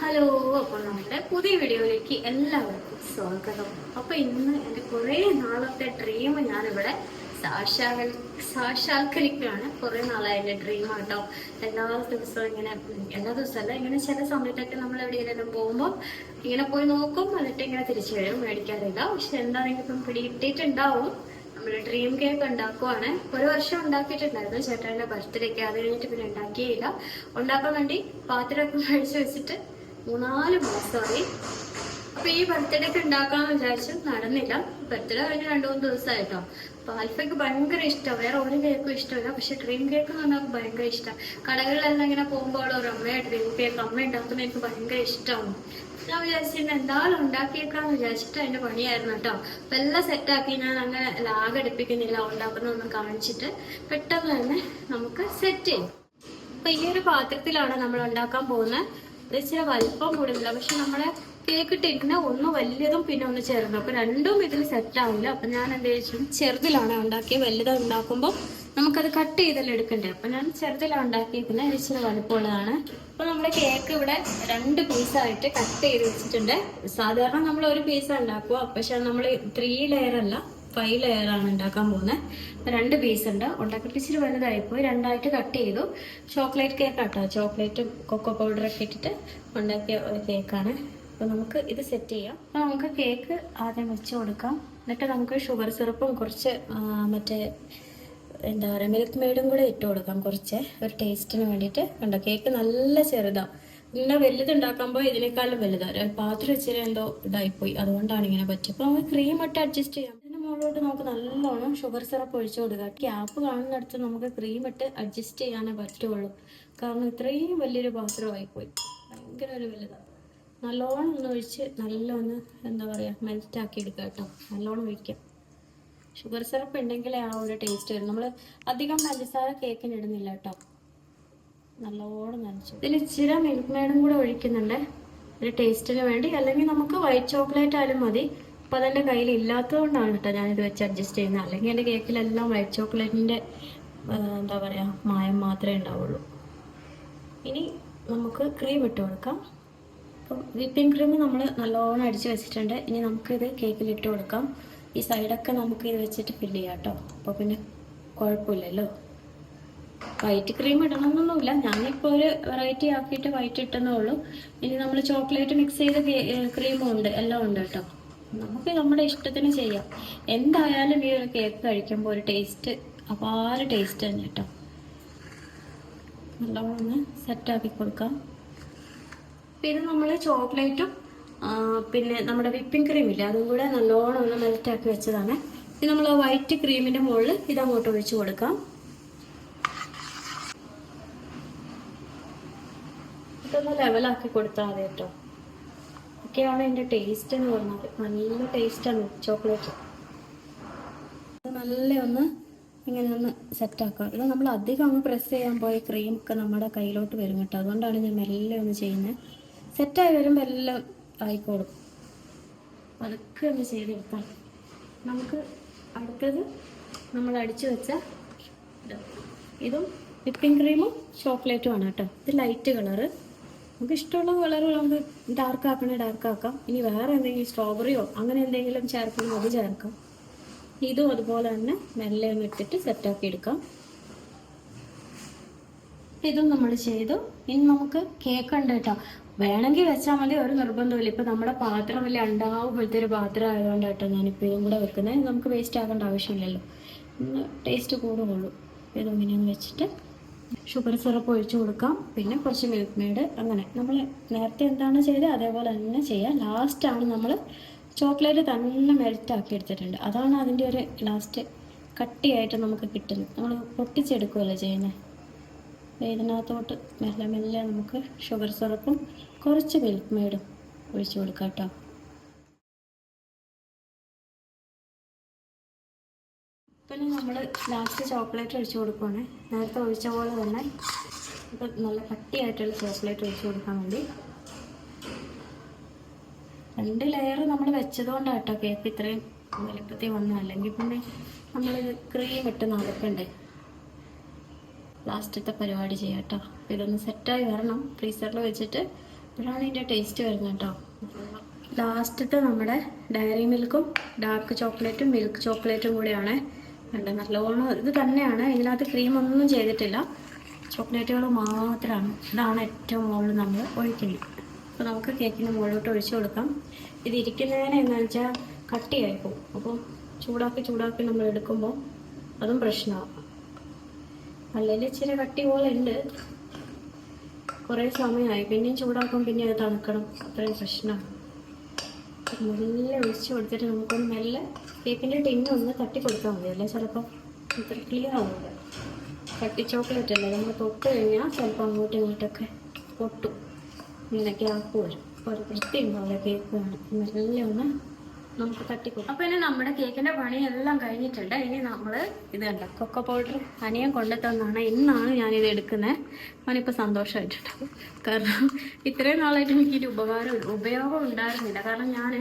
Hello, അപ്പോൾ നമ്മുടെ പുതിയ വീഡിയോയിലേക്ക് എല്ലാവർക്കും സ്വാഗതം. അപ്പൊ ഇന്ന് എന്റെ കുറെ നാളത്തെ ഡ്രീം ഞാനിവിടെ സാക്ഷാത്കരിക്കുകയാണ്. കുറെ നാളായ എന്റെ ഡ്രീം ആട്ടോ. എല്ലാ ദിവസവും ഇങ്ങനെ, എല്ലാ ദിവസമല്ല, ഇങ്ങനെ ചില സമയത്തൊക്കെ നമ്മൾ എവിടെയെങ്കിലും പോകുമ്പോൾ ഇങ്ങനെ പോയി നോക്കും, എന്നിട്ട് ഇങ്ങനെ തിരിച്ചു വരും. മേടിക്കാറില്ല. പക്ഷെ എന്താണെങ്കിലും ഇപ്പം പിടികിട്ടിട്ടുണ്ടാവും. നമ്മള് ഡ്രീം കേക്ക് ഉണ്ടാക്കുവാണ്. ഒരു വർഷം ഉണ്ടാക്കിയിട്ടുണ്ടായിരുന്നു ചേട്ടന്റെ ബർത്ത്ഡേക്ക്. അത് കഴിഞ്ഞിട്ട് പിന്നെ ഉണ്ടാക്കിയില്ല. ഉണ്ടാക്കാൻ വേണ്ടി പാത്രമൊക്കെ കഴിച്ചു വെച്ചിട്ട് 3-4 മാസമായി. അപ്പൊ ഈ ബർത്ത്ഡേക്ക് ഉണ്ടാക്കാന്ന് വിചാരിച്ചു, നടന്നില്ല. ബർത്ത്ഡേ കഴിഞ്ഞ് 2-3 ദിവസമായിട്ടോ. അപ്പൊ ആൽഫയ്ക്ക് ഭയങ്കര ഇഷ്ടമാണ്. വേറെ ഒരു കേക്കും ഇഷ്ടമില്ല, പക്ഷെ ഡ്രീം കേക്ക് എന്ന് പറഞ്ഞാൽ ഭയങ്കര ഇഷ്ടമാണ്. കടകളിലെല്ലാം ഇങ്ങനെ പോകുമ്പോൾ ഒരു അമ്മയെ ഡ്രീം കേക്ക് അമ്മ ഉണ്ടാക്കുന്നത് എനിക്ക് ഭയങ്കര ഇഷ്ടമാണ്. ഞാൻ വിചാരിച്ചിരുന്നു എന്തായാലും ഉണ്ടാക്കിയേക്കാന്ന് വിചാരിച്ചിട്ട് അതിന്റെ പണിയായിരുന്നു കേട്ടോ. അപ്പൊ എല്ലാം സെറ്റാക്കി. ഞാൻ അങ്ങനെ ലാഗടിപ്പിക്കുന്നില്ല, ഉണ്ടാക്കുന്നതൊന്നും കാണിച്ചിട്ട് പെട്ടെന്ന് തന്നെ നമുക്ക് സെറ്റ് ചെയ്യും. അപ്പൊ ഈ ഒരു പാത്രത്തിലാണ് നമ്മൾ ഉണ്ടാക്കാൻ പോകുന്നത്. ഇത് ഇച്ചിരി വലിപ്പം കൂടുതല, പക്ഷെ നമ്മളെ കേക്ക് ഇട്ടിരിക്കുന്ന ഒന്ന് വലിയതും പിന്നെ ഒന്ന് ചെറുതും. അപ്പൊ രണ്ടും ഇതിൽ സെറ്റ് ആവില്ല. അപ്പൊ ഞാൻ എന്താ വെച്ചാൽ ചെറുതിലാണ് ഉണ്ടാക്കിയത്. വലുത് ഉണ്ടാക്കുമ്പോൾ നമുക്കത് കട്ട് ചെയ്തെല്ലാം എടുക്കണ്ടേ. അപ്പൊ ഞാൻ ചെറുതിലാണ് ഉണ്ടാക്കിയിരിക്കുന്നത്. ഇച്ചിരി വലിപ്പമുള്ളതാണ്. അപ്പൊ നമ്മുടെ കേക്ക് ഇവിടെ 2 പീസായിട്ട് കട്ട് ചെയ്ത് വെച്ചിട്ടുണ്ട്. സാധാരണ നമ്മൾ ഒരു പീസ് ഉണ്ടാക്കുക, പക്ഷെ നമ്മൾ 3 ലെയർ അല്ല 5 ലെയർ ആണ് ഉണ്ടാക്കാൻ പോകുന്നത്. 2 പീസ് ഉണ്ട്. ഉണ്ടാക്കിയിട്ട് ഇച്ചിരി വലുതായിപ്പോയി, 2ആയിട്ട് കട്ട് ചെയ്തു. ചോക്ലേറ്റ് കേക്ക് ആട്ടോ. ചോക്ലേറ്റും കൊക്കോ പൗഡറൊക്കെ ഇട്ടിട്ട് ഉണ്ടാക്കിയ ഒരു കേക്കാണ്. അപ്പൊ നമുക്ക് ഇത് സെറ്റ് ചെയ്യാം. അപ്പൊ നമുക്ക് കേക്ക് ആദ്യം വെച്ച് കൊടുക്കാം. എന്നിട്ട് നമുക്ക് ഷുഗർ സിറപ്പും കുറച്ച് മറ്റേ എന്താ പറയുക മിൽക്ക് മെയ്ഡും കൂടെ ഇട്ട് കൊടുക്കാം, കുറച്ച് ഒരു ടേസ്റ്റിന് വേണ്ടിയിട്ട്. കണ്ടോ, കേക്ക് നല്ല ചെറുതാണ്. ഇങ്ങനെ വലുത് ഉണ്ടാക്കുമ്പോൾ ഇതിനേക്കാളും വലുതാണ്. പാത്രം ഇച്ചിരി എന്തോ ഇതായിപ്പോയി, അതുകൊണ്ടാണ് ഇങ്ങനെ പറ്റും. അപ്പൊ നമുക്ക് ക്രീം ഇട്ട് അഡ്ജസ്റ്റ് ചെയ്യാം. ഇതിന്റെ മുകളിലോട്ട് നമുക്ക് നല്ലോണം ഷുഗർ സിറപ്പ് ഒഴിച്ചു കൊടുക്കാം. ക്യാപ്പ് കാണുന്നിടത്ത് നമുക്ക് ക്രീം ഇട്ട് അഡ്ജസ്റ്റ് ചെയ്യാനേ പറ്റുള്ളൂ. കാരണം ഇത്രയും വലിയൊരു പാത്രമായിപ്പോയി, ഭയങ്കര ഒരു വലുതാണ്. നല്ലോണം ഒന്ന് ഒഴിച്ച് നല്ലൊന്ന് എന്താ പറയുക മെൽറ്റ് ആക്കി എടുക്കുക കേട്ടോ. നല്ലോണം ഒഴിക്കാം. ഷുഗർ സിറപ്പ് ഉണ്ടെങ്കിലേ ആ ഒരു ടേസ്റ്റ് വരും. നമ്മൾ അധികം പഞ്ചസാര കേക്കിന് ഇടുന്നില്ല കേട്ടോ. നല്ലോണം നനച്ചു. ഇതിൽ ഇച്ചിരി മിൽക്ക് മെയ്ഡും കൂടെ ഒഴിക്കുന്നുണ്ട് ഒരു ടേസ്റ്റിന് വേണ്ടി. അല്ലെങ്കിൽ നമുക്ക് വൈറ്റ് ചോക്ലേറ്റ് ആയാലും മതി. അപ്പം അതെൻ്റെ കയ്യിൽ ഇല്ലാത്തത് കൊണ്ടാണ് കേട്ടോ ഞാനിത് വെച്ച് അഡ്ജസ്റ്റ് ചെയ്യുന്നത്. അല്ലെങ്കിൽ എൻ്റെ കേക്കിലെല്ലാം വൈറ്റ് ചോക്ലേറ്റിൻ്റെ എന്താ പറയുക മായം മാത്രമേ ഉണ്ടാവുള്ളൂ. ഇനി നമുക്ക് ക്രീം ഇട്ട് കൊടുക്കാം. അപ്പം വിപ്പിംഗ് ക്രീം നമ്മൾ നല്ലോണം അടിച്ച് വെച്ചിട്ടുണ്ട്. ഇനി നമുക്കിത് കേക്കിലിട്ട് കൊടുക്കാം. ഈ സൈഡൊക്കെ നമുക്ക് ഇത് വെച്ചിട്ട് ഫില്ല് ചെയ്യാം കേട്ടോ. അപ്പോൾ പിന്നെ കുഴപ്പമില്ലല്ലോ. വൈറ്റ് ക്രീം ഇടണമെന്നൊന്നുമില്ല. ഞാനിപ്പോൾ ഒരു വെറൈറ്റി ആക്കിയിട്ട് വൈറ്റ് ഇട്ടെന്നേ ഉള്ളൂ. ഇനി നമ്മൾ ചോക്ലേറ്റ് മിക്സ് ചെയ്ത ക്രീമും ഉണ്ട്, എല്ലാം ഉണ്ട് കേട്ടോ. നമുക്ക് നമ്മുടെ ഇഷ്ടത്തിന് ചെയ്യാം. എന്തായാലും ഈ ഒരു കേക്ക് കഴിക്കുമ്പോൾ ഒരു ടേസ്റ്റ്, അപാര ടേസ്റ്റ് തന്നെ കേട്ടോ. നല്ലോണം ഒന്ന് സെറ്റാക്കി കൊടുക്കാം. പിന്നെ നമ്മൾ ചോക്ലേറ്റും പിന്നെ നമ്മുടെ വിപ്പിംഗ് ക്രീം ഇല്ലേ, അതും കൂടെ നല്ലോണം ഒന്ന് മെൽറ്റാക്കി വെച്ചതാണ്. ഇത് നമ്മൾ വൈറ്റ് ക്രീമിൻ്റെ മുകളിൽ ഇതങ്ങോട്ട് ഒഴിച്ചു കൊടുക്കാം. ഇതൊന്ന് ലെവലാക്കി കൊടുത്താൽ മതി കേട്ടോ. ഒക്കെയാണ് അതിൻ്റെ ടേസ്റ്റ് എന്ന് പറഞ്ഞാൽ. നല്ല ടേസ്റ്റാണ് ചോക്ലേറ്റ്. നല്ല ഒന്ന് ഇങ്ങനെ ഒന്ന് സെറ്റാക്കാം. ഇത് നമ്മൾ അധികം അങ്ങ് പ്രസ് ചെയ്യാൻ പോയി ക്രീമൊക്കെ നമ്മുടെ കയ്യിലോട്ട് വരും കേട്ടോ. അതുകൊണ്ടാണ് ഞാൻ മെല്ലെ ഒന്ന് ചെയ്യുന്നത്. സെറ്റായി വരുമ്പോൾ എല്ലാം ആയിക്കോളും. അതൊക്കെ ഒന്ന് ചെയ്തെടുക്കാം. നമുക്ക് അടുത്തത് നമ്മൾ അടിച്ചു വെച്ച ഇതും വിപ്പിംഗ് ക്രീമും ചോക്ലേറ്റും ആണ് കേട്ടോ. ഇത് ലൈറ്റ് കളറ്. നമുക്ക് ഇഷ്ടമുള്ള കളർ നമുക്ക് ഡാർക്ക് ആക്കാം. ഇനി വേറെ എന്തെങ്കിലും സ്ട്രോബെറിയോ അങ്ങനെ എന്തെങ്കിലും ചേർക്കണം, അത് ചേർക്കാം. ഇതും അതുപോലെ തന്നെ മെല്ലെ ഒന്ന് ഇട്ടിട്ട് സെറ്റാക്കി എടുക്കാം. ഇതും നമ്മൾ ചെയ്തു. ഇനി നമുക്ക് കേക്ക് ഉണ്ട് കേട്ടോ. വേണമെങ്കിൽ വെച്ചാൽ മതി, ഒരു നിർബന്ധമില്ല. ഇപ്പം നമ്മുടെ പാത്രം വലിയ ഉണ്ടാവും പോലത്തെ ഒരു പാത്രം ആയതുകൊണ്ട് കേട്ടോ ഞാനിപ്പോൾ ഇതും കൂടെ വെക്കുന്നത്. നമുക്ക് വേസ്റ്റ് ആക്കേണ്ട ആവശ്യമില്ലല്ലോ, ടേസ്റ്റ് കൂടുകയുള്ളൂ. ഇതും ഇങ്ങനെയൊന്ന് വെച്ചിട്ട് ഷുഗർ സിറപ്പ് ഒഴിച്ചു കൊടുക്കാം. പിന്നെ കുറച്ച് മിൽക്ക് മെയ്ഡ്. അങ്ങനെ നമ്മൾ നേരത്തെ എന്താണ് ചെയ്തത് അതേപോലെ തന്നെ ചെയ്യാം. ലാസ്റ്റാണ് നമ്മൾ ചോക്ലേറ്റ് തന്നെ മെൽറ്റാക്കി എടുത്തിട്ടുണ്ട്. അതാണ് അതിൻ്റെ ഒരു ലാസ്റ്റ് കട്ടിയായിട്ട് നമുക്ക് കിട്ടുന്നത്. നമ്മൾ പൊട്ടിച്ചെടുക്കുമല്ലോ ചെയ്യുന്നത്. ഇതിനകത്തോട്ട് മെല്ലെ മെല്ലെ നമുക്ക് ഷുഗർ സിറപ്പും കുറച്ച് മിൽക്ക് മെയ്ഡും ഒഴിച്ചു കൊടുക്കാം കേട്ടോ. പിന്നെ നമ്മൾ ലാസ്റ്റ് ചോക്ലേറ്റ് ഒഴിച്ചു കൊടുക്കുകയാണ്. നേരത്തെ ഒഴിച്ച പോലെ തന്നെ ഇപ്പം നല്ല കട്ടിയായിട്ടുള്ള ചോക്ലേറ്റ് ഒഴിച്ചു കൊടുക്കാൻ വേണ്ടി. 2 ലെയർ നമ്മൾ വെച്ചതുകൊണ്ടാണ് കേട്ടോ കേക്ക് ഇത്രയും വലുപ്പത്തിൽ വന്നത്. അല്ലെങ്കിൽ പിന്നെ നമ്മളിത് ക്രീം ഇട്ട് നടക്കണ്ടേ. ലാസ്റ്റത്തെ പരിപാടി ചെയ്യാം കേട്ടോ. ഇതൊന്ന് സെറ്റായി വരണം. ഫ്രീസറിൽ വെച്ചിട്ട് ഇപ്പോഴാണ് ഇതിൻ്റെ ടേസ്റ്റ് വരുന്നത് കേട്ടോ. ലാസ്റ്റത്തെ നമ്മുടെ ഡയറി മിൽക്കും ഡാർക്ക് ചോക്ലേറ്റും മിൽക്ക് ചോക്ലേറ്റും കൂടിയാണ് വേണ്ടത്. നല്ലോണം ഇത് തന്നെയാണ്, ഇതിനകത്ത് ക്രീമൊന്നും ചെയ്തിട്ടില്ല, ചോക്ലേറ്റുകൾ മാത്രമാണ്. ഇതാണ് ഏറ്റവും മുകളിൽ നമ്മൾ ഒഴിക്കുന്നത്. അപ്പോൾ നമുക്ക് കേക്കിൻ്റെ മുകളിലോട്ട് ഒഴിച്ചു കൊടുക്കാം. ഇത് ഇരിക്കുന്നതിന് എന്താണെന്ന് വെച്ചാൽ കട്ടിയായി പോകും. അപ്പോൾ ചൂടാക്കി നമ്മൾ എടുക്കുമ്പോൾ അതും പ്രശ്നമാകും. അല്ലെങ്കിൽ ഇച്ചിരി കട്ടി പോലെ ഉണ്ട്, കുറേ സമയമായി, പിന്നെയും ചൂടാക്കും, പിന്നെ അത് തണുക്കണം, അത്രയും പ്രശ്നമാണ്. മെല്ലെ ഒഴിച്ച് കൊടുത്തിട്ട് നമുക്കൊന്ന് മെല്ലെ കേക്കിൻ്റെ ടിന്നൊന്ന് തട്ടി കൊടുത്താൽ മതി, അല്ലേ ചിലപ്പോൾ ഇത്ര ക്ലിയർ ആവില്ല. കട്ടി ചോക്ലേറ്റ് അല്ലേ, നമ്മൾ തൊട്ട് കഴിഞ്ഞാൽ ചിലപ്പോൾ അങ്ങോട്ടും ഇങ്ങോട്ടൊക്കെ പൊട്ടും, ഇങ്ങനെ ഗ്യാപ്പ് വരും, ഒരു വൃത്തി ഉണ്ടാവില്ല കേക്ക് വേണം. മെല്ലെ ഒന്ന് നമുക്ക് തട്ടിക്കൊടുക്കും. അപ്പോൾ ഇനി നമ്മുടെ കേക്കിൻ്റെ പണിയെല്ലാം കഴിഞ്ഞിട്ടുണ്ട്. ഇനി നമ്മൾ ഇത് കണ്ട കൊക്കോ പൗഡർ അനിയൻ കൊണ്ടുത്തന്നാണ്, ഇന്നാണ് ഞാനിത് എടുക്കുന്നത്. അവനിപ്പോൾ സന്തോഷമായിട്ടുണ്ട്, കാരണം ഇത്രയും നാളായിട്ട് എനിക്കൊരു ഉപയോഗം ഉണ്ടായിരുന്നില്ല. കാരണം ഞാൻ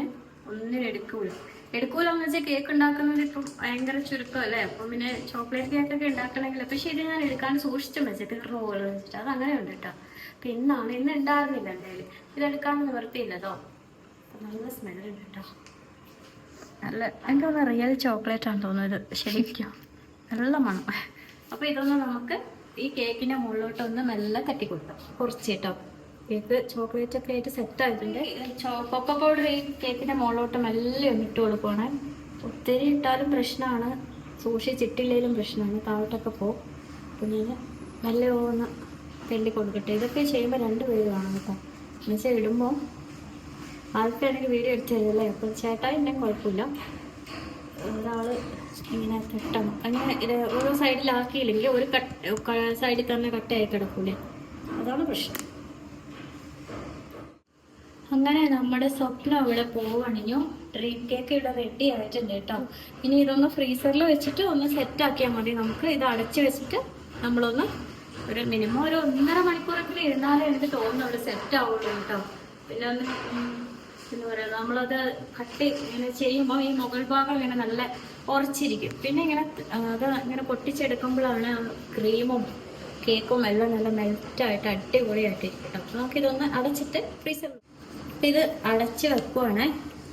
ഒന്നിനും എടുക്കൂലെന്ന് വെച്ചാൽ കേക്ക് ഉണ്ടാക്കുന്നത് ഇപ്പം ഭയങ്കര ചുരുക്കമല്ലേ. അപ്പം പിന്നെ ചോക്ലേറ്റ് കേക്കൊക്കെ ഉണ്ടാക്കണമെങ്കിൽ, പക്ഷേ ഇത് ഞാൻ എടുക്കാൻ സൂക്ഷിച്ചും വെച്ചിട്ട് റോള് വെച്ചിട്ട് അത് അങ്ങനെ ഉണ്ട് കേട്ടോ. അപ്പം ഇന്ന് ഉണ്ടായിരുന്നില്ല എൻ്റെ കയ്യിൽ, ഇതെടുക്കാൻ നിവർത്തിയില്ലതോ. നല്ല സ്മെല്ലുണ്ട് കേട്ടോ, നല്ല എനിക്ക് തോന്നുന്നു റിയൽ ചോക്ലേറ്റ് ആണ് തോന്നുന്നത്, ശരിക്കും നല്ല മണം. അപ്പോൾ ഇതൊന്ന് നമുക്ക് ഈ കേക്കിൻ്റെ മുകളിലോട്ടൊന്ന് മെല്ലെ തട്ടി കൊടുക്കാം, കുറച്ച് കേട്ടോ. കേക്ക് ചോക്ലേറ്റ് ഒക്കെ ആയിട്ട് സെറ്റ് ആയിട്ടുണ്ട്. കൊക്കോ പൗഡർ ഈ കേക്കിൻ്റെ മുകളിലോട്ട് മെല്ലെ ഒന്ന് ഇട്ട് കൊടുക്കുകയാണ്. ഒത്തിരി ഇട്ടാലും പ്രശ്നമാണ്, സൂക്ഷിച്ചിട്ടില്ലെങ്കിലും പ്രശ്നമാണ്, താഴോട്ടൊക്കെ പോകും. അപ്പം ഞാൻ മെല്ലെ ഒന്ന് തെള്ളി കൊടുക്കട്ടെ. ഇതൊക്കെ ചെയ്യുമ്പോൾ 2 പേര് കാണും കേട്ടോ, എന്നുവെച്ചാൽ ഇടുമ്പോൾ ആൾക്കാണെങ്കിൽ വീഡിയോ എടുത്ത് തരുമല്ലേ. അപ്പോൾ ചേട്ടാ ഉണ്ടെങ്കിൽ കുഴപ്പമില്ല, ഒരാൾ ഇങ്ങനെ തട്ടണം. അങ്ങനെ ഇത് ഓരോ സൈഡിലാക്കിയില്ലെങ്കിൽ ഒരു സൈഡിൽ തന്നെ കട്ടയായി കിടക്കൂലേ, അതാണ് പ്രശ്നം. അങ്ങനെ നമ്മുടെ സ്വപ്നം ഇവിടെ പോവണിഞ്ഞു. ഡ്രീം കേക്ക് ഇവിടെ റെഡി ആയിട്ടുണ്ട് കേട്ടോ. ഇനി ഇതൊന്ന് ഫ്രീസറിൽ വെച്ചിട്ട് ഒന്ന് സെറ്റ് ആക്കിയാൽ മതി. നമുക്ക് ഇത് അടച്ച് വെച്ചിട്ട് നമ്മളൊന്ന് ഒരു മിനിമം ഒരു 1.5 മണിക്കൂറെങ്കിലും ഇരുന്നാലേ എനിക്ക് തോന്നുന്നു സെറ്റ് ആവുള്ളൂ കേട്ടോ. പിന്നെ ഒന്ന് എന്താ പറയുക, നമ്മളത് കട്ട് ഇങ്ങനെ ചെയ്യുമ്പോൾ ഈ മുകൾ ഭാഗം ഇങ്ങനെ നല്ല ഉറച്ചിരിക്കും. പിന്നെ ഇങ്ങനെ അത് ഇങ്ങനെ പൊട്ടിച്ചെടുക്കുമ്പോഴാണ് ക്രീമും കേക്കും എല്ലാം നല്ല മെൽറ്റായിട്ട് അടിപൊളിയായിട്ടിരിക്കും കേട്ടോ. അപ്പോൾ നമുക്കിതൊന്ന് അടച്ചിട്ട് ഫ്രീസറിൽ ഇത് അടച്ച് വെക്കുവാണ്.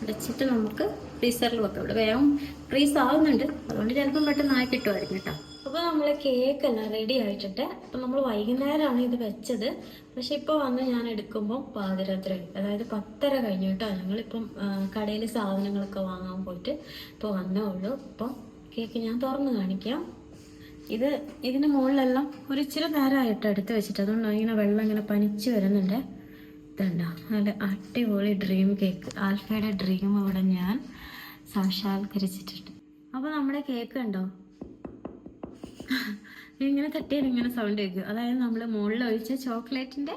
അടച്ചിട്ട് നമുക്ക് ഫ്രീസറിൽ വെക്കാം. ഇവിടെ വേഗം ഫ്രീസ് ആവുന്നുണ്ട്, അതുകൊണ്ട് ചിലപ്പം പെട്ടെന്ന് ആയി കിട്ടുമായിരിക്കും കേട്ടോ. അപ്പോൾ നമ്മൾ കേക്കെല്ലാം റെഡി ആയിട്ടുണ്ട്. അപ്പം നമ്മൾ വൈകുന്നേരമാണ് ഇത് വെച്ചത്, പക്ഷെ ഇപ്പോൾ വന്ന് ഞാൻ എടുക്കുമ്പോൾ പാതിരാത്രി, അതായത് 10:30 കഴിഞ്ഞു കേട്ടോ. ഞങ്ങളിപ്പം കടയിൽ സാധനങ്ങളൊക്കെ വാങ്ങാൻ പോയിട്ട് ഇപ്പോൾ വന്നേ ഉള്ളൂ. അപ്പം കേക്ക് ഞാൻ തുറന്ന് കാണിക്കാം. ഇതിന് മുകളിലെല്ലാം ഒരു ഇച്ചിരി നേരമായിട്ട് എടുത്ത് വെച്ചിട്ട്, അതുകൊണ്ട് ഇങ്ങനെ വെള്ളം ഇങ്ങനെ പനിച്ച് വരുന്നുണ്ട്. ഇതുണ്ടോ, നല്ല അടിപൊളി ഡ്രീം കേക്ക്, ആൽഫയുടെ ഡ്രീം അവിടെ ഞാൻ സാക്ഷാത്കരിച്ചിട്ടുണ്ട്. അപ്പോൾ നമ്മുടെ കേക്ക് ഉണ്ടോ, ഇങ്ങനെ തട്ടിയാൽ ഇങ്ങനെ സൗണ്ട് കേൾക്കും. അതായത് നമ്മൾ മുകളിൽ ഒഴിച്ച ചോക്ലേറ്റിൻ്റെ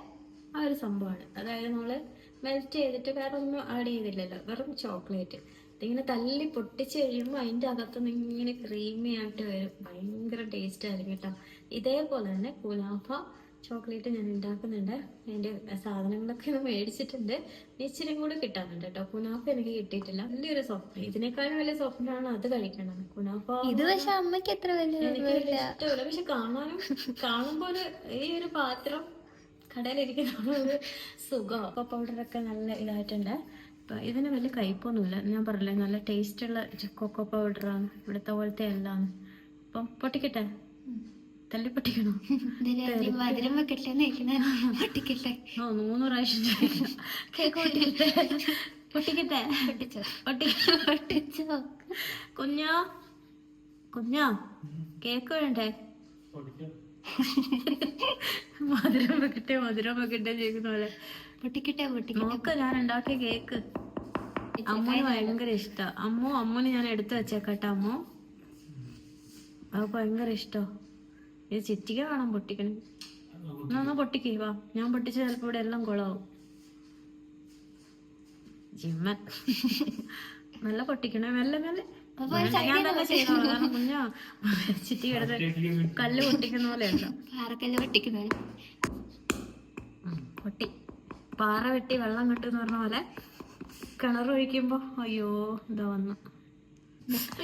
ആ ഒരു സംഭവമാണ്. അതായത് നമ്മൾ മെൽറ്റ് ചെയ്തിട്ട് വേറെ ഒന്നും ആഡ് ചെയ്തില്ലല്ലോ, വെറും ചോക്ലേറ്റ്. ഇതിങ്ങനെ തല്ലി പൊട്ടിച്ച് കഴിയുമ്പോൾ അതിൻ്റെ അകത്തുനിന്ന് ഇങ്ങനെ ക്രീമി ആയിട്ട് വരും, ഭയങ്കര ടേസ്റ്റ് ആയിരിക്കും കേട്ടോ. ഇതേപോലെ തന്നെ കുനാഫ ചോക്ലേറ്റ് ഞാൻ ഉണ്ടാക്കുന്നുണ്ട്. അതിൻ്റെ സാധനങ്ങളൊക്കെ മേടിച്ചിട്ടുണ്ട്, ഇച്ചിരി കൂടെ കിട്ടാനുണ്ട് കേട്ടോ. കുനാഫ എനിക്ക് കിട്ടിയിട്ടില്ല, വലിയൊരു സ്വപ്നം, ഇതിനേക്കാളും വലിയ സ്വപ്നമാണ് അത് കഴിക്കണം. കുനാഫ ഇത് പക്ഷെ അമ്മയ്ക്ക് എത്ര വലിയ ഇഷ്ടമില്ല, പക്ഷെ കാണുമ്പോൾ ഈ ഒരു പാത്രം കടയിലിരിക്കുന്ന ഒരു സുഖം. കൊക്കോ പൗഡറൊക്കെ നല്ല ഇതായിട്ടുണ്ട്. അപ്പം ഇതിന് വലിയ കയ്പൊന്നുമില്ല, ഞാൻ പറഞ്ഞില്ലേ നല്ല ടേസ്റ്റുള്ള കൊക്കോ പൗഡറാണ്, ഇവിടുത്തെ പോലത്തെ എല്ലാം. അപ്പം പൊട്ടിക്കട്ടെ, തല്ലി പൊട്ടിക്കണോ? മധുരം വെക്കട്ടെ, പൊട്ടിക്കട്ടെ. 3 പ്രാവശ്യം പൊട്ടിക്കട്ടെ, പൊട്ടിച്ചോ. കുഞ്ഞാ കേക്ക് വേണ്ടേ? മധുരം വെക്കട്ടെ ചെയ്യുന്ന പോലെ പൊട്ടിക്കട്ടെ. നോക്ക, ഞാൻ ഉണ്ടാക്കിയ കേക്ക് അമ്മൂന് ഭയങ്കര ഇഷ്ടം. അമ്മൂന് ഞാൻ എടുത്തു വെച്ചേക്കട്ടെ. അമ്മു അത് ഭയങ്കര ഇഷ്ടോ. ഇത് ചിറ്റിക വേണം പൊട്ടിക്കണം. എന്നാ പൊട്ടിക്കേ, വാ, ഞാൻ പൊട്ടിച്ച് ചിലപ്പോ ഇവിടെ എല്ലാം കുളമാവും. ജിമ്മൻ നല്ല പൊട്ടിക്കണേ, മെല്ലെ ഞാൻ തന്നെ ചെയ്തോളാം. കാരണം കുഞ്ഞാ ചിറ്റി കിടന്ന് കല്ല് പൊട്ടിക്കുന്ന പോലെ ഉണ്ടോ, പാറക്കല്ല് പൊട്ടിക്കുന്ന പൊട്ടി, പാറ വെട്ടി വെള്ളം കിട്ടുന്ന പറഞ്ഞ പോലെ കിണർ ഒഴിക്കുമ്പോ അയ്യോ ഇതാ വന്നു,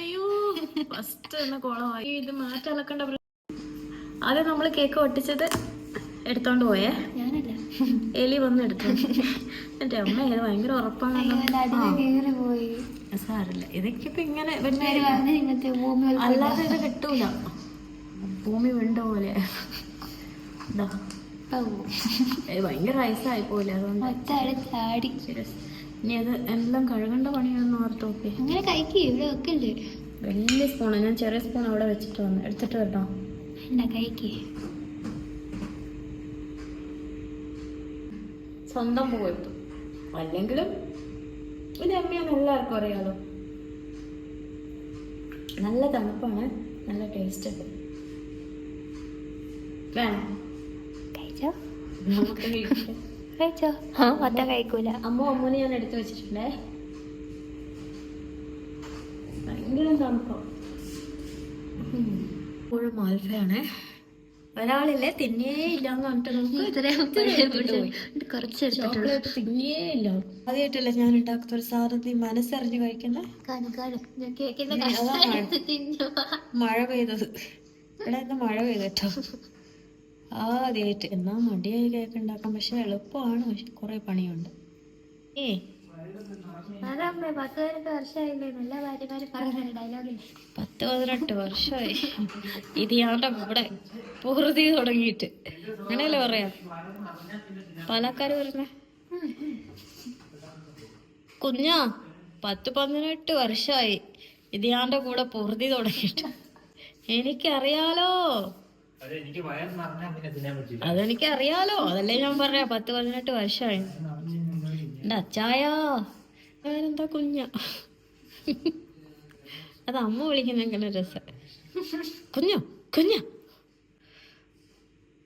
അയ്യോ ഫസ്റ്റ് തന്നെ കുളമായി. ഇത് മാറ്റലക്കണ്ട. ആദ്യം നമ്മൾ കേക്ക് ഒട്ടിച്ചത് എടുത്തോണ്ട് പോയേ, ഞാനല്ല. എലി വന്നെടുത്തു. എൻ്റെ അമ്മ ഇത് ഭയങ്കര ഉറപ്പാണല്ലോ. സാറില്ല, ഇതൊക്കെ ഇപ്പൊ ഇങ്ങനെ അല്ലാതെ ഇത് കിട്ടൂല. ഭൂമി വീണ്ട പോലെ ഭയങ്കര ഐസായി പോലെ. അതുകൊണ്ട് ഇനി അത് എല്ലാം കഴുകേണ്ട പണിയാണെന്ന് ഓർത്ത് നോക്കി. അങ്ങനെ കഴിക്കും. ഇവിടെ വെക്കല്ലേ വലിയ സ്പൂണ്, ഞാൻ ചെറിയ സ്പൂൺ അവിടെ വെച്ചിട്ട് വന്നു, എടുത്തിട്ട് കേട്ടോ. എന്നാ കഴിക്കേ. സ്വന്തം പോയിട്ടു അല്ലെങ്കിലും ഇത് അമ്മയാണ്, എല്ലാവർക്കും അറിയാലോ. നല്ല തണുപ്പാണ്, നല്ല ടേസ്റ്റ് ഉണ്ട്. വേണം കഴിച്ചോ? നമുക്ക് കഴിച്ചോ? മൊത്തം കഴിക്കൂല. അമ്മൂനെ ഞാൻ എടുത്തു വെച്ചിട്ടുണ്ടേ. ഭയങ്കര തണുപ്പാണ്. ഇപ്പോഴും മാൽഫയാണ്. ഒരാളില്ലേ തിന്നേ ഇല്ലാന്ന് പറഞ്ഞിട്ട് കുറച്ച് ചോക്ലേറ്റ് തിന്നേ ഇല്ല. ആദ്യമായിട്ടല്ല ഞാൻ ഉണ്ടാക്കുന്ന ഒരു സാധനം നീ മനസ്സറിഞ്ഞ് കഴിക്കുന്ന. മഴ പെയ്തത് ഇവിടെ നിന്ന് മഴ പെയ്തോ ആദ്യമായിട്ട്. എന്നാ മടിയായി കേക്ക് ഉണ്ടാക്കാം, പക്ഷെ എളുപ്പമാണ്, പക്ഷെ കുറെ പണിയുണ്ട്. 10-18 വർഷമായി ഇത് ഞാൻ്റെ കൂടെ പൂർത്തി തുടങ്ങിയിട്ട്. അങ്ങനെയല്ലേ പറയാ പാലക്കാര് പറഞ്ഞ കുഞ്ഞാ. 10-18 വർഷമായി ഇത് ഞാൻ്റെ കൂടെ പൂർത്തി തുടങ്ങിയിട്ട്. എനിക്കറിയാലോ, അതെനിക്കറിയാലോ. അതല്ലേ ഞാൻ പറഞ്ഞ 10-18 വർഷമായി. എന്റെ അച്ചായാ ഞാനെന്താ കുഞ്ഞ. അത് അമ്മ വിളിക്കുന്ന എങ്ങനെ രസം. കുഞ്ഞോ കുഞ്ഞ.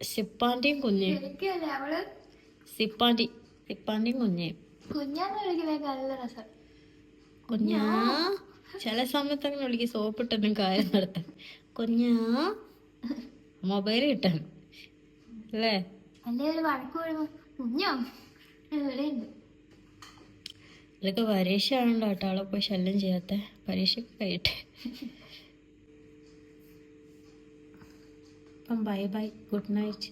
സിപ്പാന്റെയും കുഞ്ഞേ, സിപ്പാന്റെയും കുഞ്ഞേ കുഞ്ഞാ. ചില സമയത്ത് അങ്ങനെ വിളിക്കും, സോപ്പിട്ടൊന്നും കാര്യം നടത്താൻ. കുഞ്ഞാ മൊബൈൽ കിട്ടാൻ അല്ലേ. ഇതൊക്കെ പരീക്ഷ ആണല്ലോ കേട്ടോ, അവളെ പോയി ശല്യം ചെയ്യാത്ത. പരീക്ഷയ്ക്ക് കഴിയട്ടെ. അപ്പം ബൈ ബൈ, ഗുഡ് നൈറ്റ്.